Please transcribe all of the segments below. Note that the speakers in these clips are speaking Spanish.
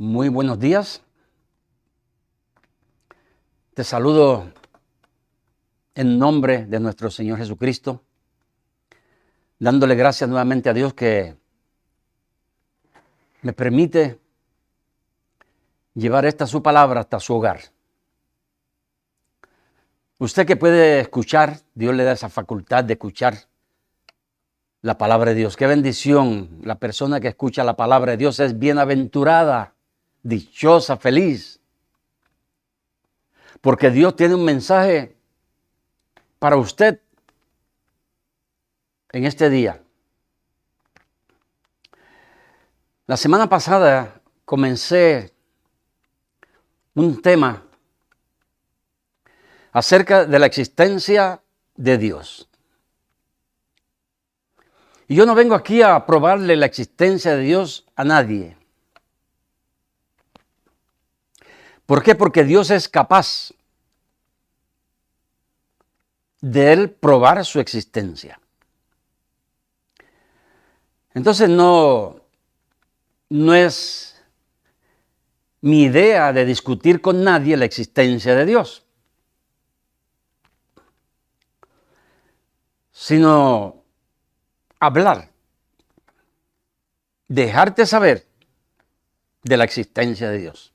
Muy buenos días. Te saludo en nombre de nuestro Señor Jesucristo, dándole gracias nuevamente a Dios que me permite llevar esta su palabra hasta su hogar. Usted que puede escuchar, Dios le da esa facultad de escuchar la palabra de Dios. Qué bendición. La persona que escucha la palabra de Dios es bienaventurada, dichosa, feliz. Porque Dios tiene un mensaje para usted en este día. La semana pasada comencé un tema acerca de la existencia de Dios. Y yo no vengo aquí a probarle la existencia de Dios a nadie. ¿Por qué? Porque Dios es capaz de Él probar su existencia. Entonces no es mi idea de discutir con nadie la existencia de Dios, sino hablar, dejarte saber de la existencia de Dios.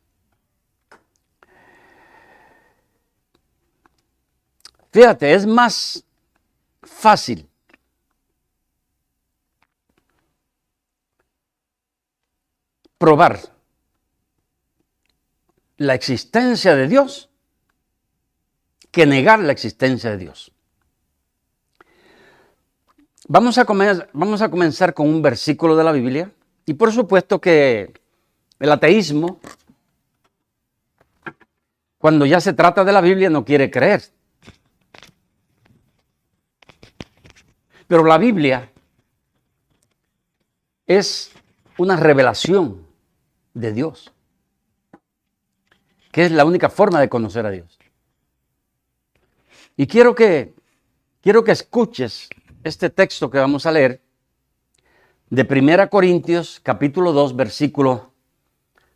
Fíjate, es más fácil probar la existencia de Dios que negar la existencia de Dios. Vamos a comenzar con un versículo de la Biblia y por supuesto que el ateísmo, cuando ya se trata de la Biblia, no quiere creer. Pero la Biblia es una revelación de Dios, que es la única forma de conocer a Dios. Y quiero que escuches este texto que vamos a leer de 1 Corintios capítulo 2, versículo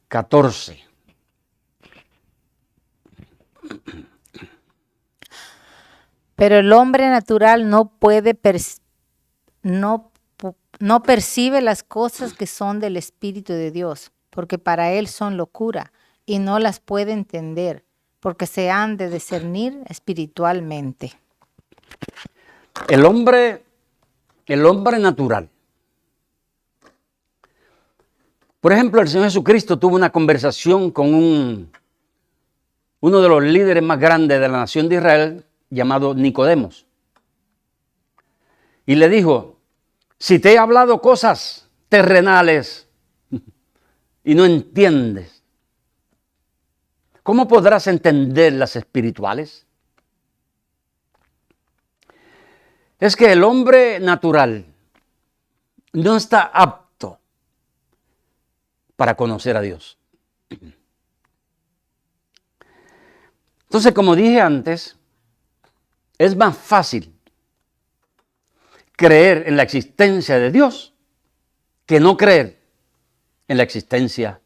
14. Pero el hombre natural no percibe las cosas que son del Espíritu de Dios, porque para él son locura, y no las puede entender, porque se han de discernir espiritualmente. El hombre natural. Por ejemplo, el Señor Jesucristo tuvo una conversación con uno de los líderes más grandes de la nación de Israel, llamado Nicodemos. Y le dijo, si te he hablado cosas terrenales y no entiendes, ¿cómo podrás entender las espirituales? Es que el hombre natural no está apto para conocer a Dios. Entonces, como dije antes, es más fácil creer en la existencia de Dios que no creer en la existencia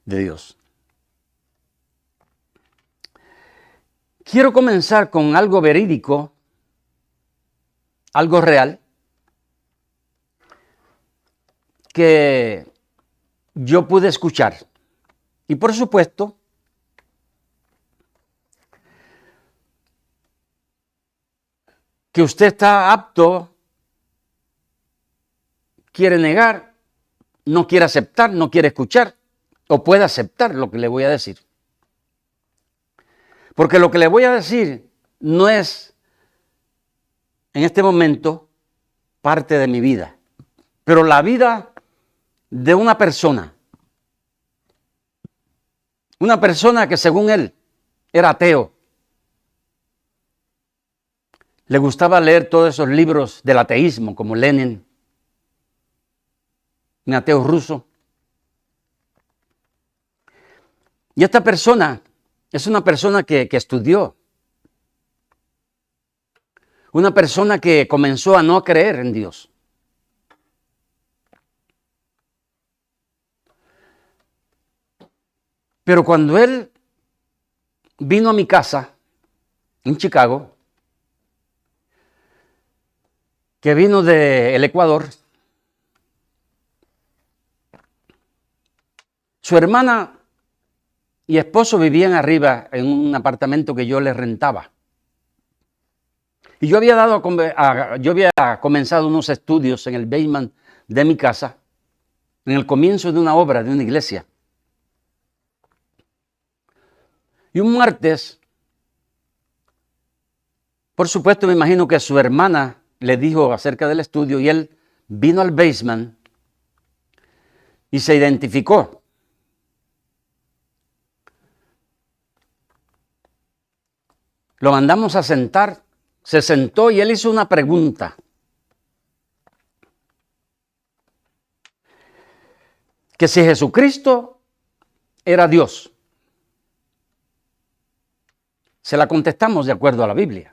de Dios. Quiero comenzar con algo verídico, algo real, que yo pude escuchar. Y por supuesto, que usted está apto, quiere negar, no quiere aceptar, no quiere escuchar, o puede aceptar lo que le voy a decir. Porque lo que le voy a decir no es, en este momento, parte de mi vida, pero la vida de una persona que según él era ateo. Le gustaba leer todos esos libros del ateísmo, como Lenin, un ateo ruso. Y esta persona es una persona que estudió. Una persona que comenzó a no creer en Dios. Pero cuando él vino a mi casa en Chicago, que vino del Ecuador, su hermana y esposo vivían arriba en un apartamento que yo les rentaba. Y yo había comenzado unos estudios en el basement de mi casa, en el comienzo de una obra de una iglesia. Y un martes, por supuesto, me imagino que su hermana le dijo acerca del estudio y él vino al basement y se identificó. Lo mandamos a sentar, se sentó y él hizo una pregunta. Que si Jesucristo era Dios. Se la contestamos de acuerdo a la Biblia.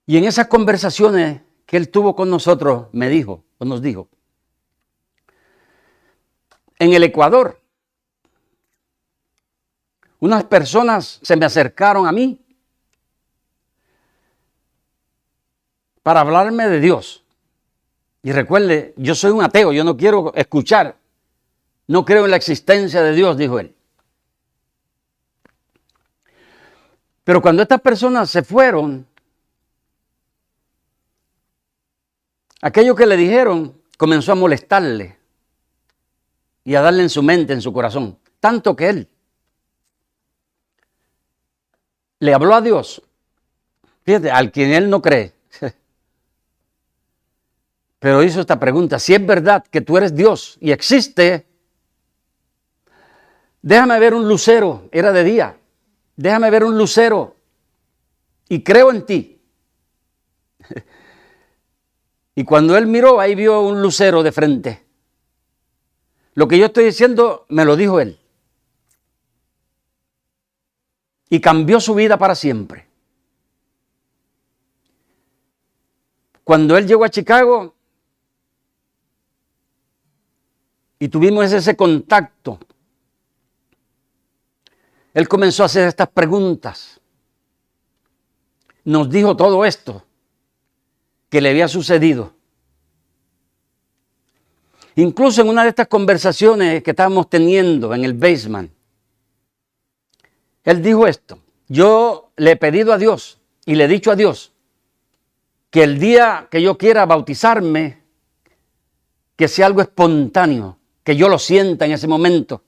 Y en esas conversaciones que él tuvo con nosotros, nos dijo, en el Ecuador, unas personas se me acercaron a mí para hablarme de Dios. Y recuerde, yo soy un ateo, yo no quiero escuchar, no creo en la existencia de Dios, dijo él. Pero cuando estas personas se fueron, aquello que le dijeron comenzó a molestarle y a darle en su mente, en su corazón, tanto que él le habló a Dios, fíjate, al quien él no cree, pero hizo esta pregunta: si es verdad que tú eres Dios y existe, déjame ver un lucero, era de día, déjame ver un lucero y creo en ti. Y cuando él miró, ahí vio un lucero de frente. Lo que yo estoy diciendo me lo dijo él. Y cambió su vida para siempre. Cuando él llegó a Chicago y tuvimos ese contacto, él comenzó a hacer estas preguntas. Nos dijo todo esto que le había sucedido. Incluso en una de estas conversaciones que estábamos teniendo en el basement, él dijo esto: yo le he pedido a Dios y le he dicho a Dios que el día que yo quiera bautizarme, que sea algo espontáneo, que yo lo sienta en ese momento.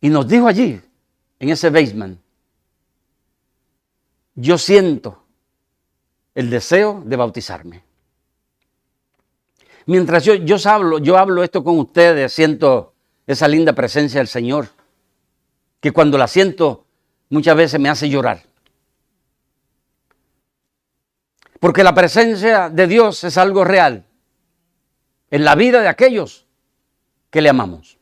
Y nos dijo allí, en ese basement, yo siento el deseo de bautizarme. Mientras yo hablo esto con ustedes, siento esa linda presencia del Señor, que cuando la siento muchas veces me hace llorar. Porque la presencia de Dios es algo real en la vida de aquellos que le amamos,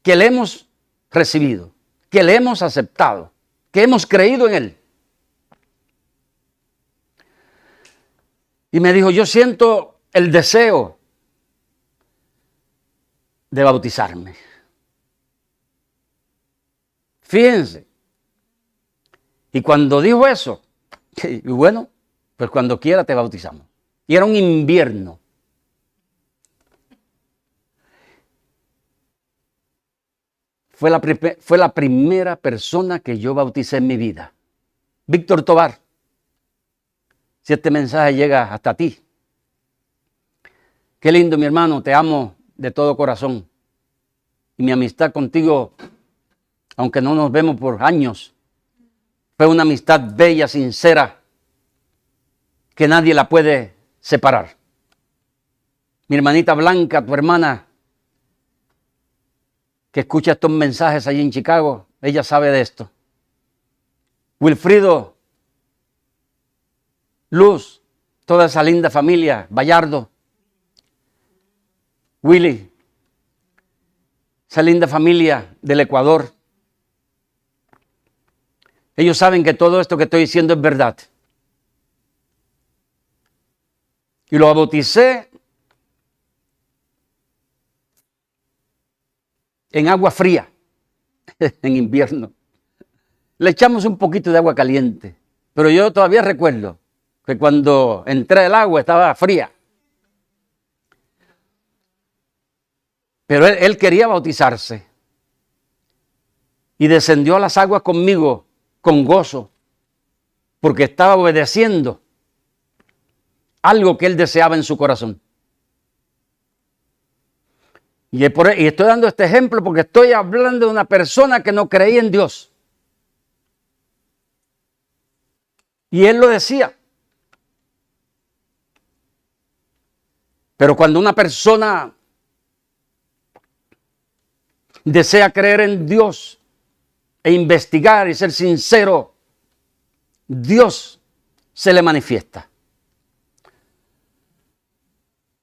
que le hemos recibido, que le hemos aceptado, que hemos creído en Él. Y me dijo, yo siento el deseo de bautizarme. Fíjense. Y cuando dijo eso, y bueno, pues cuando quiera te bautizamos. Y era un invierno. Fue la primera persona que yo bauticé en mi vida. Víctor Tobar, si este mensaje llega hasta ti. Qué lindo, mi hermano, te amo de todo corazón. Y mi amistad contigo, aunque no nos vemos por años, fue una amistad bella, sincera, que nadie la puede separar. Mi hermanita Blanca, tu hermana, que escucha estos mensajes allí en Chicago, ella sabe de esto. Wilfrido, Luz, toda esa linda familia, Bayardo, Willy, esa linda familia del Ecuador. Ellos saben que todo esto que estoy diciendo es verdad. Y lo bauticé en agua fría en invierno. Le echamos un poquito de agua caliente, pero yo todavía recuerdo que cuando entré al agua estaba fría. Pero él quería bautizarse y descendió a las aguas conmigo con gozo, porque estaba obedeciendo algo que él deseaba en su corazón. Y estoy dando este ejemplo porque estoy hablando de una persona que no creía en Dios. Y él lo decía. Pero cuando una persona desea creer en Dios e investigar y ser sincero, Dios se le manifiesta.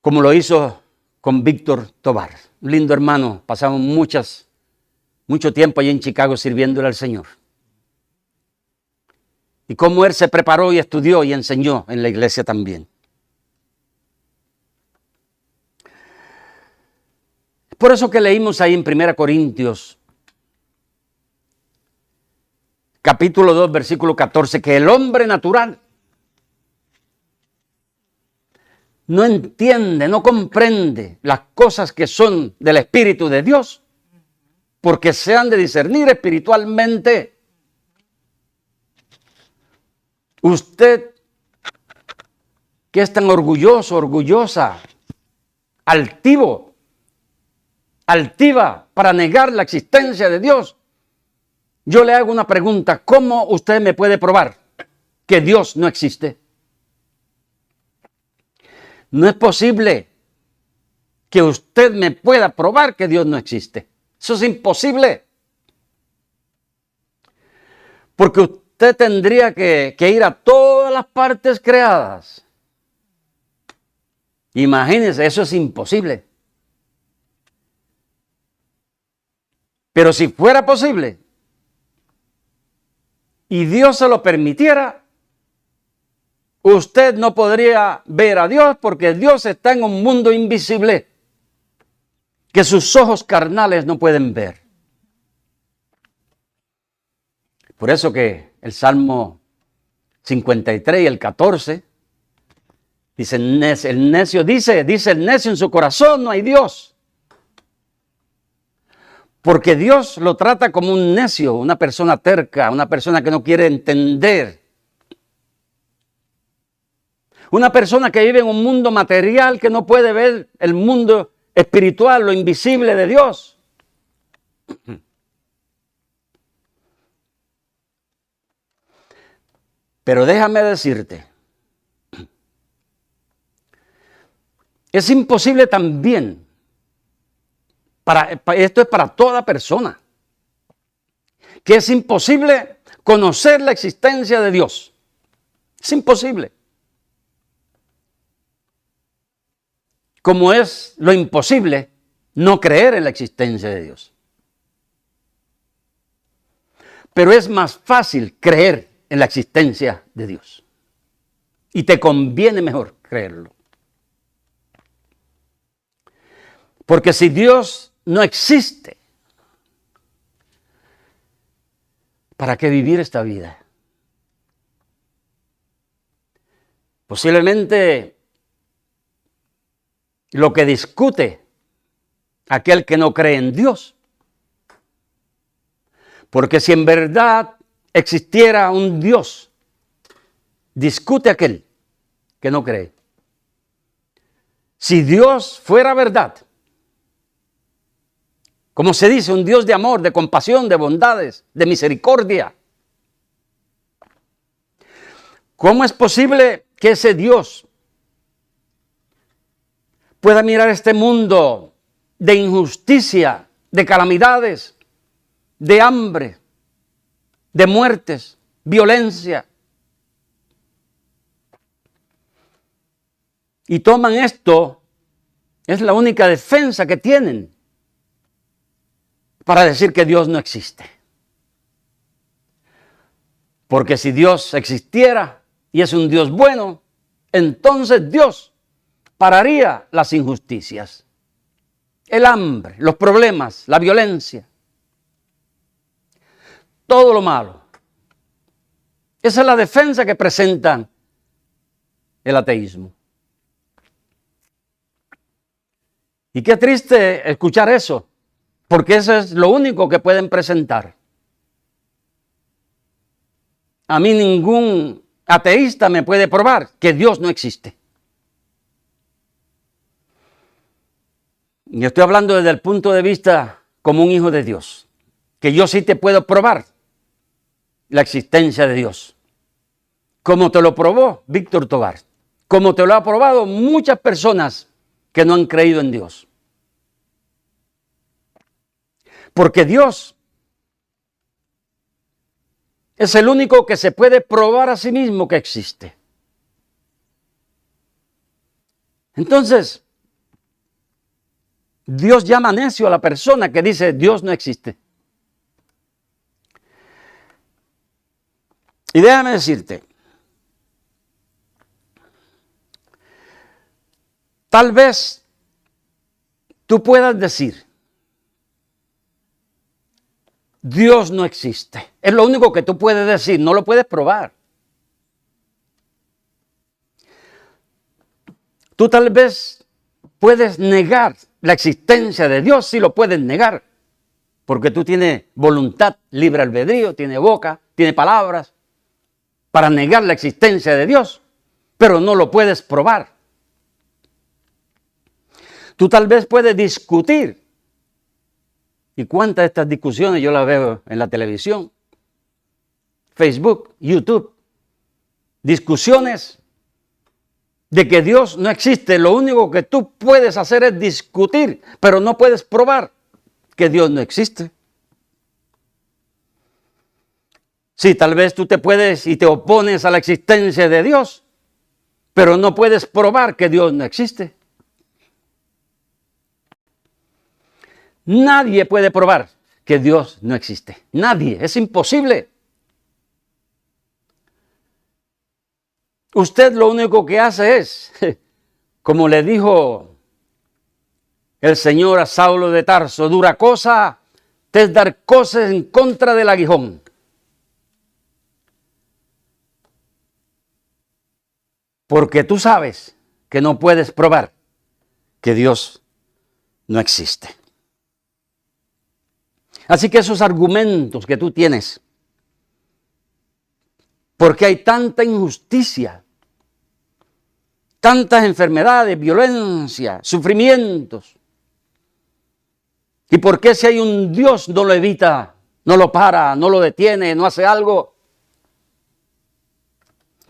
Como lo hizo con Víctor Tobar, un lindo hermano. Pasamos mucho tiempo allí en Chicago sirviéndole al Señor. Y cómo él se preparó y estudió y enseñó en la iglesia también. Por eso que leímos ahí en 1 Corintios, capítulo 2, versículo 14, que el hombre natural no entiende, no comprende las cosas que son del Espíritu de Dios, porque se han de discernir espiritualmente. Usted, que es tan orgulloso, orgullosa, altiva para negar la existencia de Dios, yo le hago una pregunta: ¿cómo usted me puede probar que Dios no existe? No es posible que usted me pueda probar que Dios no existe. Eso es imposible. Porque usted tendría que ir a todas las partes creadas. Imagínense, eso es imposible. Pero si fuera posible y Dios se lo permitiera, usted no podría ver a Dios, porque Dios está en un mundo invisible que sus ojos carnales no pueden ver. Por eso que el Salmo 53 y el 14 dice, el necio dice el necio en su corazón, no hay Dios. Porque Dios lo trata como un necio, una persona terca, una persona que no quiere entender. Una persona que vive en un mundo material, que no puede ver el mundo espiritual, lo invisible de Dios. Pero déjame decirte, es imposible también, esto es para toda persona, que es imposible conocer la existencia de Dios. Es imposible. Como es lo imposible no creer en la existencia de Dios. Pero es más fácil creer en la existencia de Dios. Y te conviene mejor creerlo. Porque si Dios no existe, ¿para qué vivir esta vida? Posiblemente lo que discute aquel que no cree en Dios. Porque si en verdad existiera un Dios, discute aquel que no cree. Si Dios fuera verdad, como se dice, un Dios de amor, de compasión, de bondades, de misericordia, ¿cómo es posible que ese Dios pueda mirar este mundo de injusticia, de calamidades, de hambre, de muertes, violencia? Y toman esto, es la única defensa que tienen para decir que Dios no existe. Porque si Dios existiera y es un Dios bueno, entonces Dios pararía las injusticias. el hambre, los problemas, la violencia, todo lo malo. Esa es la defensa que presenta el ateísmo. Y qué triste escuchar eso, porque eso es lo único que pueden presentar. A mí ningún ateísta me puede probar que Dios no existe. Y estoy hablando desde el punto de vista como un hijo de Dios, que yo sí te puedo probar la existencia de Dios, como te lo probó Víctor Tovar, como te lo ha probado muchas personas que no han creído en Dios. Porque Dios es el único que se puede probar a sí mismo que existe. Entonces, Dios llama necio a la persona que dice Dios no existe. Y déjame decirte, tal vez tú puedas decir, Dios no existe. Es lo único que tú puedes decir, no lo puedes probar. Tú tal vez puedes negar la existencia de Dios, sí lo puedes negar, porque tú tienes voluntad, libre albedrío, tienes boca, tienes palabras para negar la existencia de Dios, pero no lo puedes probar. Tú tal vez puedes discutir, y cuántas de estas discusiones yo las veo en la televisión, Facebook, YouTube, discusiones de que Dios no existe. Lo único que tú puedes hacer es discutir, pero no puedes probar que Dios no existe. Sí, tal vez tú te puedes y te opones a la existencia de Dios, pero no puedes probar que Dios no existe. Nadie puede probar que Dios no existe. Nadie, es imposible. Usted lo único que hace es, como le dijo el Señor a Saulo de Tarso, dura cosa te es dar cosas en contra del aguijón. Porque tú sabes que no puedes probar que Dios no existe. Así que esos argumentos que tú tienes, porque hay tanta injusticia, tantas enfermedades, violencia, sufrimientos, y por qué si hay un Dios no lo evita, no lo para, no lo detiene, no hace algo.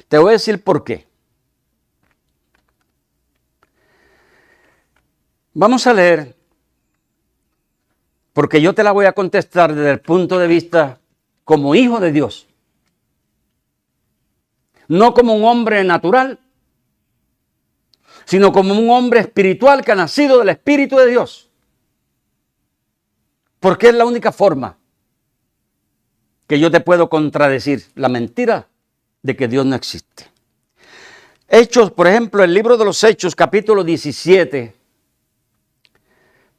Te voy a decir por qué. Vamos a leer, porque yo te la voy a contestar desde el punto de vista como hijo de Dios. No como un hombre natural, sino como un hombre espiritual que ha nacido del Espíritu de Dios. Porque es la única forma que yo te puedo contradecir la mentira de que Dios no existe. Hechos, por ejemplo, el libro de los Hechos, capítulo 17.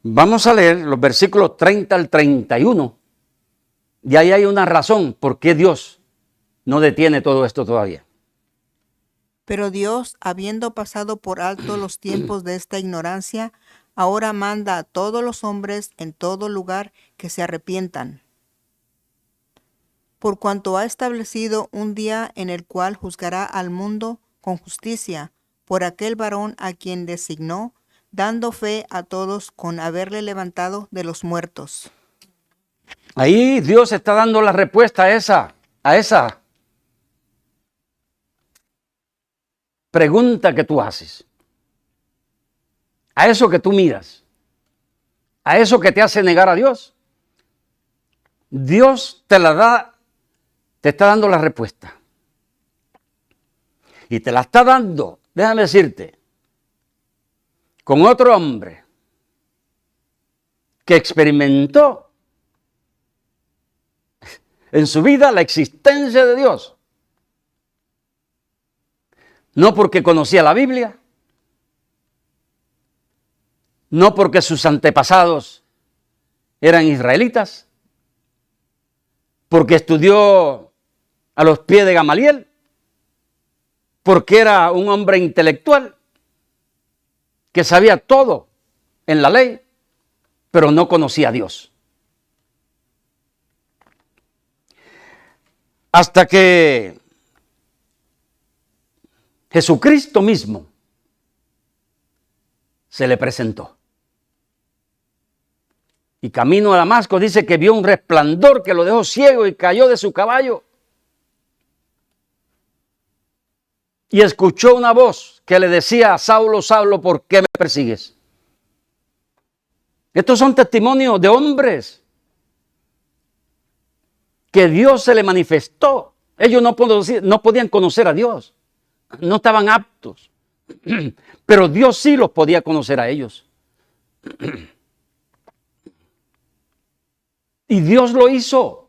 Vamos a leer los versículos 30 al 31. Y ahí hay una razón por qué Dios no detiene todo esto todavía. Pero Dios, habiendo pasado por alto los tiempos de esta ignorancia, ahora manda a todos los hombres en todo lugar que se arrepientan. Por cuanto ha establecido un día en el cual juzgará al mundo con justicia por aquel varón a quien designó, dando fe a todos con haberle levantado de los muertos. Ahí Dios está dando la respuesta a esa pregunta que tú haces, a eso que tú miras, a eso que te hace negar a Dios. Dios te está dando la respuesta. Y te la está dando, déjame decirte, con otro hombre que experimentó en su vida la existencia de Dios. No porque conocía la Biblia, no porque sus antepasados eran israelitas, porque estudió a los pies de Gamaliel, porque era un hombre intelectual que sabía todo en la ley, pero no conocía a Dios. Hasta que Jesucristo mismo se le presentó. Y camino a Damasco dice que vio un resplandor que lo dejó ciego y cayó de su caballo. Y escuchó una voz que le decía: Saulo, Saulo, ¿por qué me persigues? Estos son testimonios de hombres que Dios se le manifestó. Ellos no podían conocer a Dios, no estaban aptos, pero Dios sí los podía conocer a ellos. Y Dios lo hizo,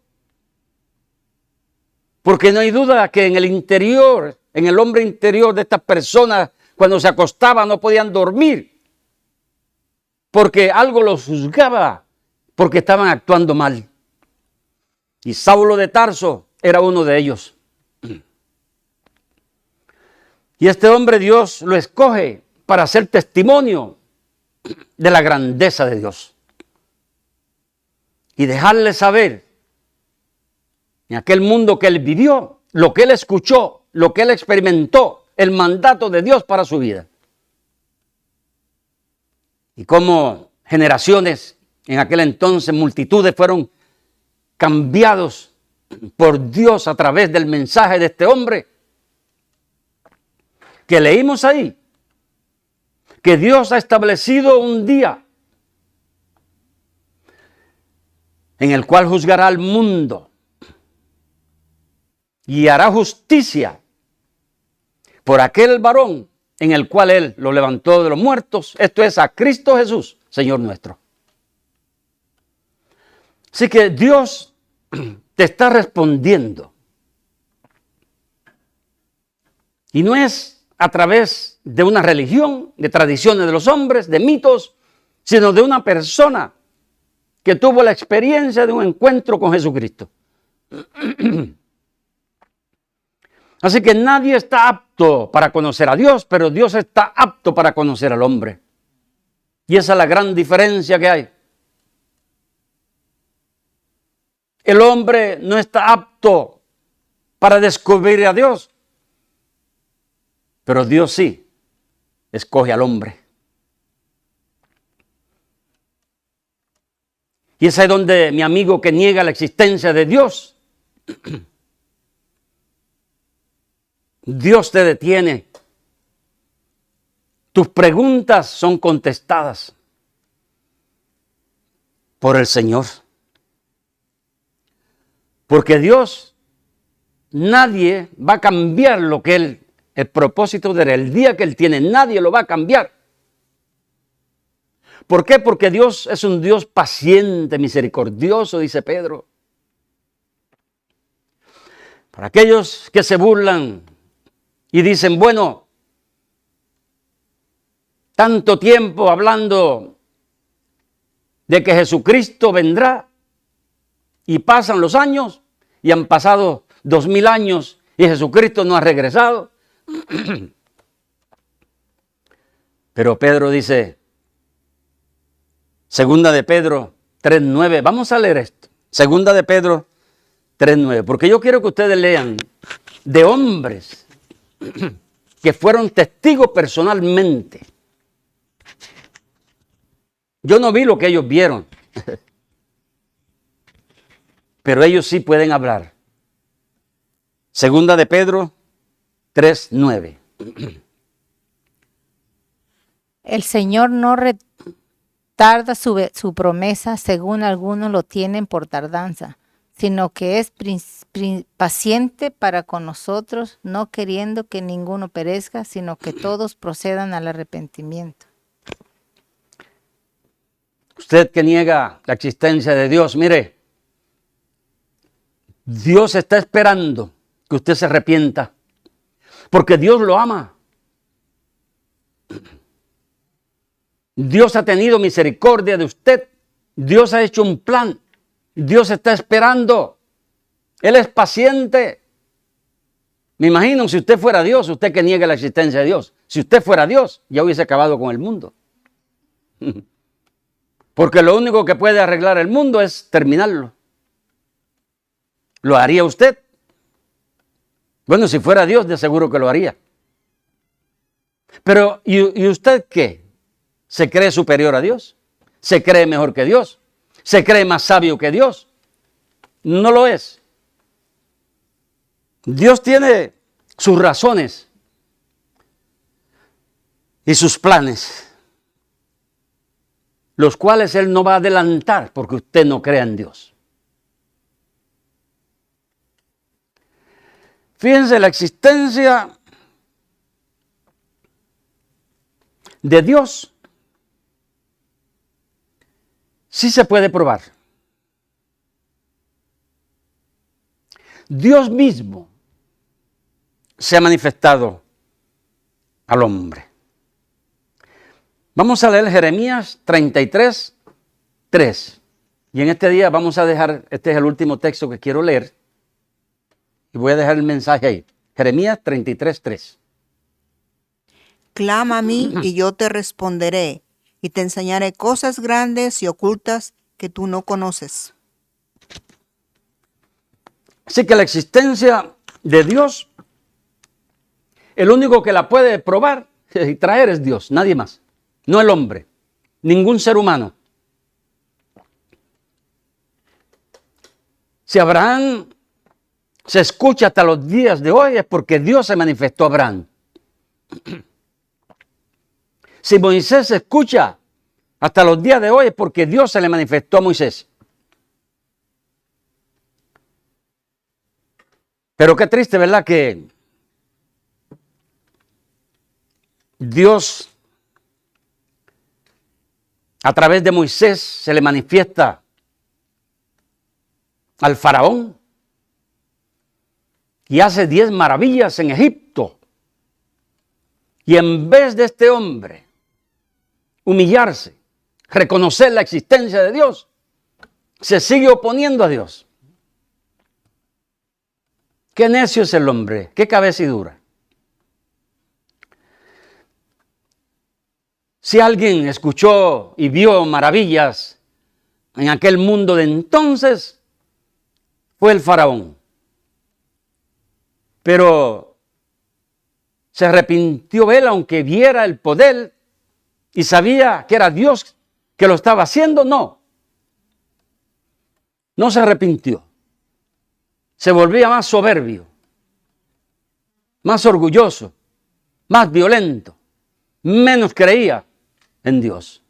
porque no hay duda que en el interior, en el hombre interior de estas personas, cuando se acostaban no podían dormir, porque algo los juzgaba, porque estaban actuando mal. Y Saulo de Tarso era uno de ellos. Y este hombre Dios lo escoge para ser testimonio de la grandeza de Dios. Y dejarle saber en aquel mundo que él vivió, lo que él escuchó, lo que él experimentó, el mandato de Dios para su vida. Y cómo generaciones, en aquel entonces multitudes fueron cambiados por Dios a través del mensaje de este hombre que leímos ahí, que Dios ha establecido un día en el cual juzgará al mundo y hará justicia por aquel varón en el cual él lo levantó de los muertos, esto es a Cristo Jesús, Señor nuestro. Así que Dios te está respondiendo. Y no es a través de una religión, de tradiciones de los hombres, de mitos, sino de una persona que tuvo la experiencia de un encuentro con Jesucristo. Así que nadie está apto para conocer a Dios, pero Dios está apto para conocer al hombre. Y esa es la gran diferencia que hay. El hombre no está apto para descubrir a Dios, pero Dios sí escoge al hombre. Y es ahí donde mi amigo que niega la existencia de Dios, Dios te detiene. Tus preguntas son contestadas por el Señor. Porque Dios, nadie va a cambiar lo que Él, el propósito de Él, el día que Él tiene, nadie lo va a cambiar. ¿Por qué? Porque Dios es un Dios paciente, misericordioso, dice Pedro. Para aquellos que se burlan y dicen, bueno, tanto tiempo hablando de que Jesucristo vendrá y pasan los años y han pasado 2000 años y Jesucristo no ha regresado. Pero Pedro dice, Segunda de Pedro 3:9, vamos a leer esto. Segunda de Pedro 3:9, porque yo quiero que ustedes lean de hombres que fueron testigos personalmente. Yo no vi lo que ellos vieron, pero ellos sí pueden hablar. Segunda de Pedro 3:9. El Señor no retarda su promesa, según algunos lo tienen por tardanza, sino que es paciente para con nosotros, no queriendo que ninguno perezca, sino que todos procedan al arrepentimiento. Usted que niega la existencia de Dios, mire, Dios está esperando que usted se arrepienta, porque Dios lo ama. Dios ha tenido misericordia de usted. Dios ha hecho un plan. Dios está esperando. Él es paciente. Me imagino si usted fuera Dios, usted que niega la existencia de Dios. Si usted fuera Dios, ya hubiese acabado con el mundo. Porque lo único que puede arreglar el mundo es terminarlo. ¿Lo haría usted? Bueno, si fuera Dios, de seguro que lo haría. Pero, ¿y usted qué? ¿Se cree superior a Dios? ¿Se cree mejor que Dios? ¿Se cree más sabio que Dios? No lo es. Dios tiene sus razones y sus planes, los cuales Él no va a adelantar porque usted no crea en Dios. Fíjense, la existencia de Dios sí se puede probar. Dios mismo se ha manifestado al hombre. Vamos a leer Jeremías 33, 3. Y en este día vamos a dejar, este es el último texto que quiero leer. Y voy a dejar el mensaje ahí. Jeremías 33, 3. Clama a mí y yo te responderé, y te enseñaré cosas grandes y ocultas que tú no conoces. Así que la existencia de Dios, el único que la puede probar y traer es Dios, nadie más. No el hombre, ningún ser humano. Si Abraham se escucha hasta los días de hoy es porque Dios se manifestó a Abraham. Si Moisés se escucha hasta los días de hoy es porque Dios se le manifestó a Moisés. Pero qué triste, ¿verdad? Que Dios a través de Moisés se le manifiesta al faraón y hace 10 maravillas en Egipto. Y en vez de este hombre humillarse, reconocer la existencia de Dios, se sigue oponiendo a Dios. Qué necio es el hombre, qué cabecidura. Si alguien escuchó y vio maravillas en aquel mundo de entonces, fue el faraón. Pero se arrepintió él, aunque viera el poder y sabía que era Dios que lo estaba haciendo. No se arrepintió. Se volvía más soberbio, más orgulloso, más violento, menos creía en Dios.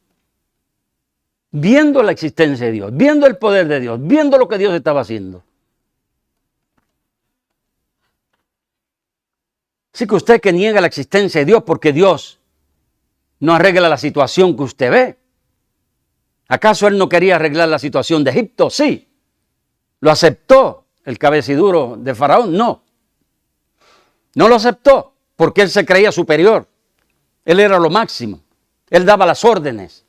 Viendo la existencia de Dios, viendo el poder de Dios, viendo lo que Dios estaba haciendo. Así que usted que niega la existencia de Dios porque Dios no arregla la situación que usted ve. ¿Acaso Él no quería arreglar la situación de Egipto? Sí. ¿Lo aceptó el cabeciduro de Faraón? No. No lo aceptó porque Él se creía superior. Él era lo máximo. Él daba las órdenes.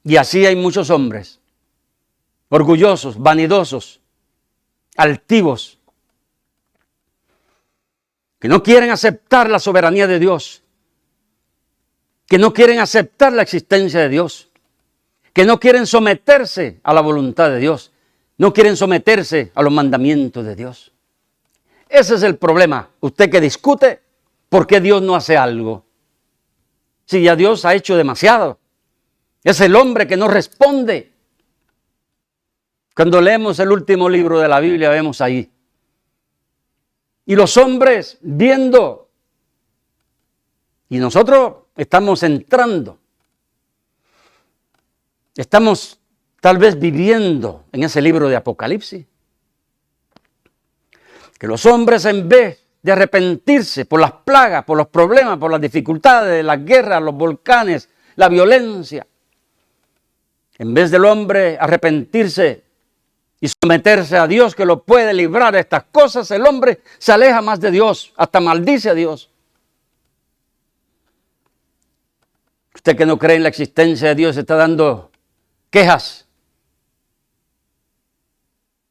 Y así hay muchos hombres orgullosos, vanidosos, altivos, que no quieren aceptar la soberanía de Dios, que no quieren aceptar la existencia de Dios, que no quieren someterse a la voluntad de Dios, no quieren someterse a los mandamientos de Dios. Ese es el problema. Usted que discute, ¿por qué Dios no hace algo? Si ya Dios ha hecho demasiado. Es el hombre que no responde. Cuando leemos el último libro de la Biblia, vemos ahí. Y los hombres viendo. Y nosotros estamos entrando. Estamos tal vez viviendo en ese libro de Apocalipsis. Que los hombres, en vez de arrepentirse por las plagas, por los problemas, por las dificultades, las guerras, los volcanes, la violencia, en vez del hombre arrepentirse y someterse a Dios que lo puede librar de estas cosas, el hombre se aleja más de Dios, hasta maldice a Dios. Usted que no cree en la existencia de Dios está dando quejas.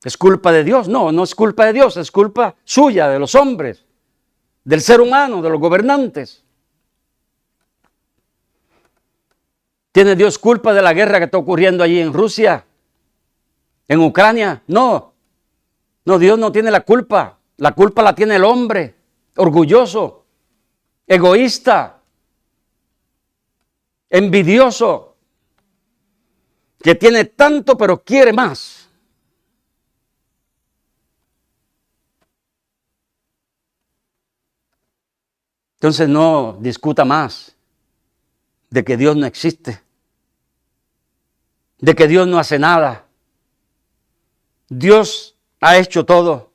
¿Es culpa de Dios? No, no es culpa de Dios, es culpa suya, de los hombres, del ser humano, de los gobernantes. ¿Tiene Dios culpa de la guerra que está ocurriendo allí en Rusia? ¿En Ucrania? No. No, Dios no tiene la culpa. La culpa la tiene el hombre, orgulloso, egoísta, envidioso, que tiene tanto pero quiere más. Entonces no discuta más de que Dios no existe, de que Dios no hace nada. Dios ha hecho todo.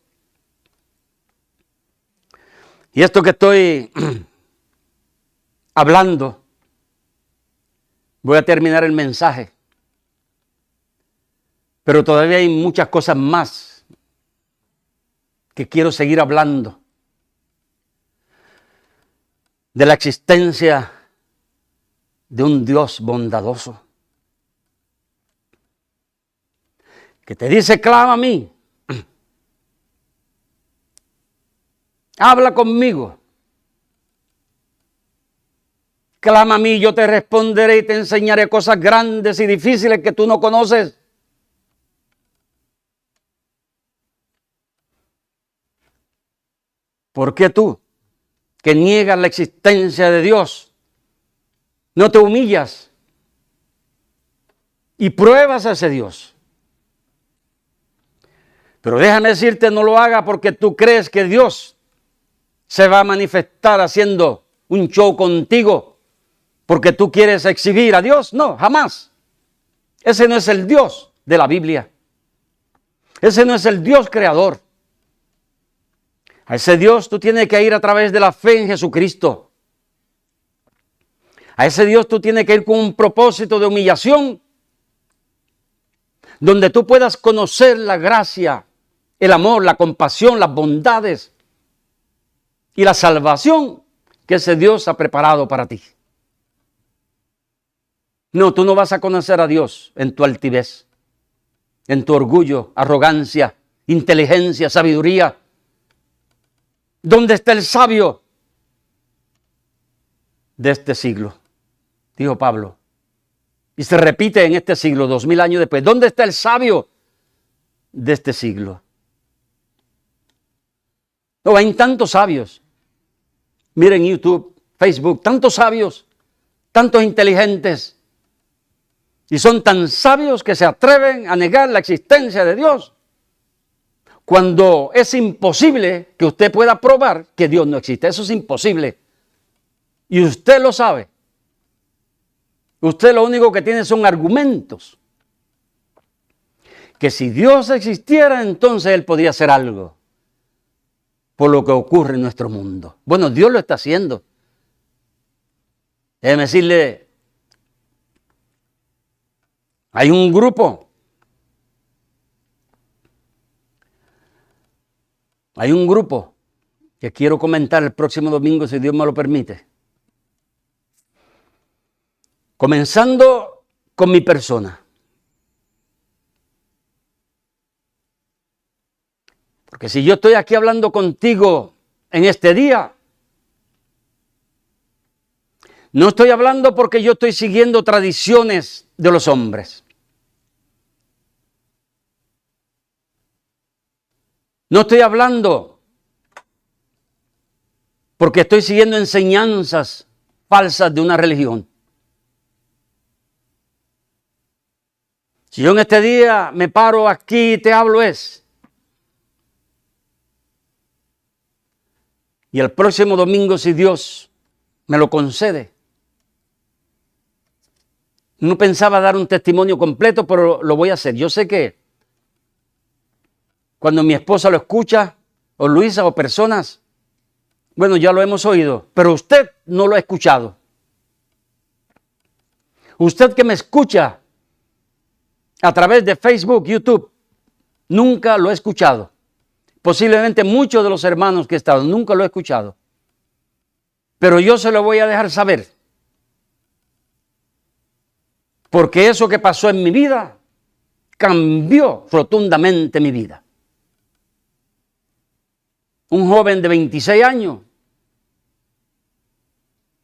Y esto que estoy hablando, voy a terminar el mensaje, pero todavía hay muchas cosas más que quiero seguir hablando. De la existencia de un Dios bondadoso, que te dice, clama a mí, habla conmigo, clama a mí, yo te responderé y te enseñaré cosas grandes y difíciles que tú no conoces. ¿Por qué tú, que niegas la existencia de Dios, no te humillas y pruebas a ese Dios? Pero déjame decirte, no lo haga porque tú crees que Dios se va a manifestar haciendo un show contigo porque tú quieres exhibir a Dios. No, jamás. Ese no es el Dios de la Biblia. Ese no es el Dios creador. A ese Dios tú tienes que ir a través de la fe en Jesucristo. A ese Dios tú tienes que ir con un propósito de humillación, donde tú puedas conocer la gracia, el amor, la compasión, las bondades y la salvación que ese Dios ha preparado para ti. No, tú no vas a conocer a Dios en tu altivez, en tu orgullo, arrogancia, inteligencia, sabiduría. ¿Dónde está el sabio de este siglo? Dijo Pablo. Y se repite en este siglo, 2000 años después. ¿Dónde está el sabio de este siglo? No, hay tantos sabios. Miren YouTube, Facebook, tantos sabios, tantos inteligentes. Y son tan sabios que se atreven a negar la existencia de Dios, cuando es imposible que usted pueda probar que Dios no existe. Eso es imposible. Y usted lo sabe. Usted lo único que tiene son argumentos. Que si Dios existiera, entonces Él podría hacer algo por lo que ocurre en nuestro mundo. Bueno, Dios lo está haciendo. Déjeme decirle, hay un grupo que quiero comentar el próximo domingo, si Dios me lo permite. Comenzando con mi persona. Porque si yo estoy aquí hablando contigo en este día, no estoy hablando porque yo estoy siguiendo tradiciones de los hombres. No estoy hablando porque estoy siguiendo enseñanzas falsas de una religión. Si yo en este día me paro aquí y te hablo y el próximo domingo, si Dios me lo concede. No pensaba dar un testimonio completo, pero lo voy a hacer. Yo sé que cuando mi esposa lo escucha, o Luisa, o personas, bueno, ya lo hemos oído, pero usted no lo ha escuchado. Usted que me escucha a través de Facebook, YouTube, nunca lo he escuchado. Posiblemente muchos de los hermanos que he estado, nunca lo he escuchado. Pero yo se lo voy a dejar saber. Porque eso que pasó en mi vida cambió rotundamente mi vida. Un joven de 26 años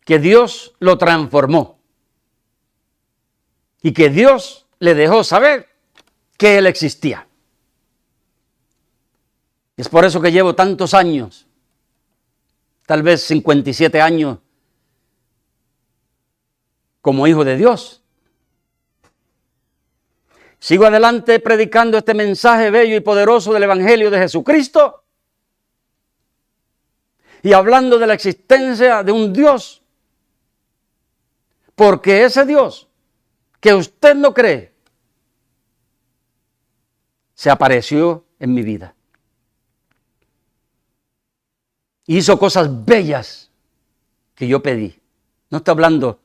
que Dios lo transformó y que Dios le dejó saber que Él existía. Es por eso que llevo tantos años, tal vez 57 años, como hijo de Dios. Sigo adelante predicando este mensaje bello y poderoso del Evangelio de Jesucristo y hablando de la existencia de un Dios, porque ese Dios que usted no cree se apareció en mi vida. Hizo cosas bellas que yo pedí. No estoy hablando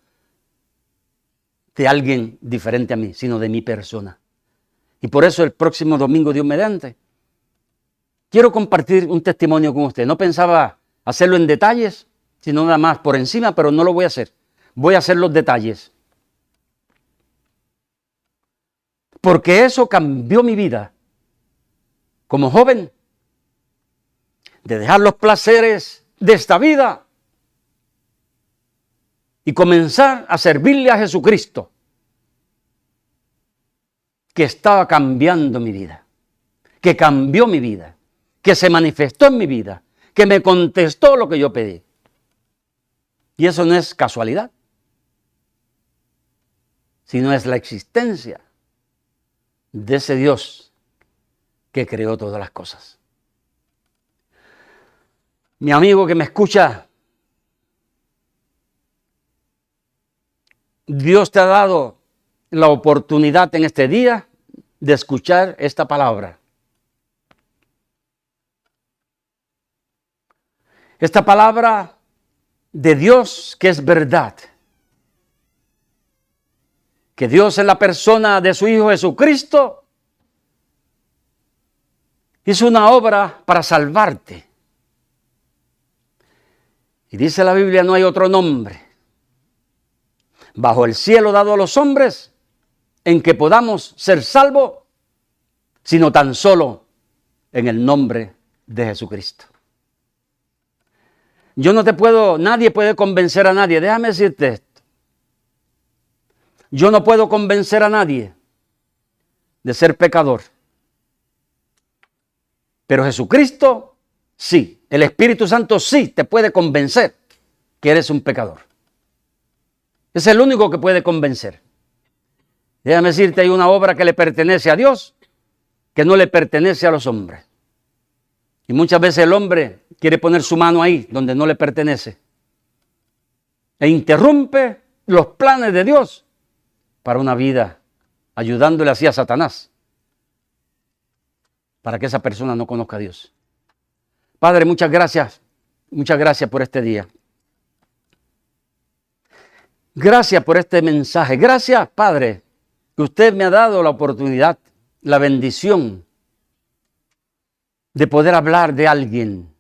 de alguien diferente a mí, sino de mi persona. Y por eso el próximo domingo, Dios mediante, quiero compartir un testimonio con usted. No pensaba hacerlo en detalles, sino nada más por encima, pero no lo voy a hacer. Voy a hacer los detalles. Porque eso cambió mi vida. Como joven, de dejar los placeres de esta vida y comenzar a servirle a Jesucristo, que estaba cambiando mi vida, que cambió mi vida, que se manifestó en mi vida, que me contestó lo que yo pedí. Y eso no es casualidad, sino es la existencia de ese Dios que creó todas las cosas. Mi amigo que me escucha, Dios te ha dado la oportunidad en este día de escuchar esta palabra. Esta palabra de Dios que es verdad. Que Dios en la persona de su Hijo Jesucristo hizo una obra para salvarte. Y dice la Biblia, no hay otro nombre bajo el cielo dado a los hombres en que podamos ser salvos, sino tan solo en el nombre de Jesucristo. Nadie puede convencer a nadie. Déjame decirte esto. Yo no puedo convencer a nadie de ser pecador. Pero Jesucristo sí. El Espíritu Santo sí te puede convencer que eres un pecador. Es el único que puede convencer. Déjame decirte, hay una obra que le pertenece a Dios, que no le pertenece a los hombres. Y muchas veces el hombre quiere poner su mano ahí, donde no le pertenece. E interrumpe los planes de Dios para una vida, ayudándole así a Satanás, para que esa persona no conozca a Dios. Padre, muchas gracias por este día. Gracias por este mensaje. Gracias, Padre, que usted me ha dado la oportunidad, la bendición de poder hablar de alguien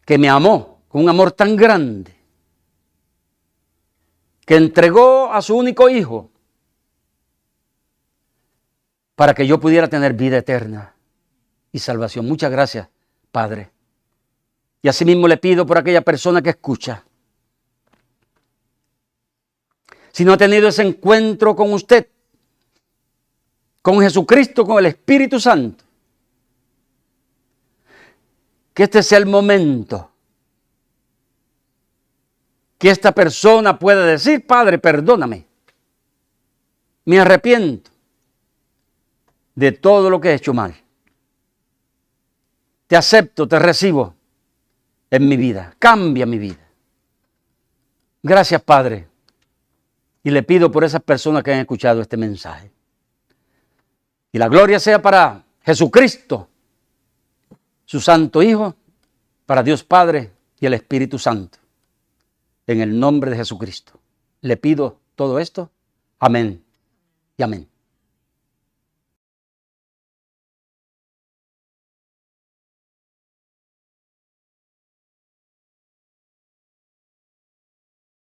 que me amó con un amor tan grande, que entregó a su único hijo para que yo pudiera tener vida eterna y salvación. Muchas gracias, Padre. Y asimismo le pido por aquella persona que escucha. Si no ha tenido ese encuentro con usted, con Jesucristo, con el Espíritu Santo, que este sea el momento que esta persona pueda decir, Padre, perdóname. Me arrepiento de todo lo que he hecho mal. Te acepto, te recibo en mi vida. Cambia mi vida. Gracias, Padre. Y le pido por esas personas que han escuchado este mensaje. Y la gloria sea para Jesucristo, su Santo Hijo, para Dios Padre y el Espíritu Santo. En el nombre de Jesucristo. Le pido todo esto. Amén y amén.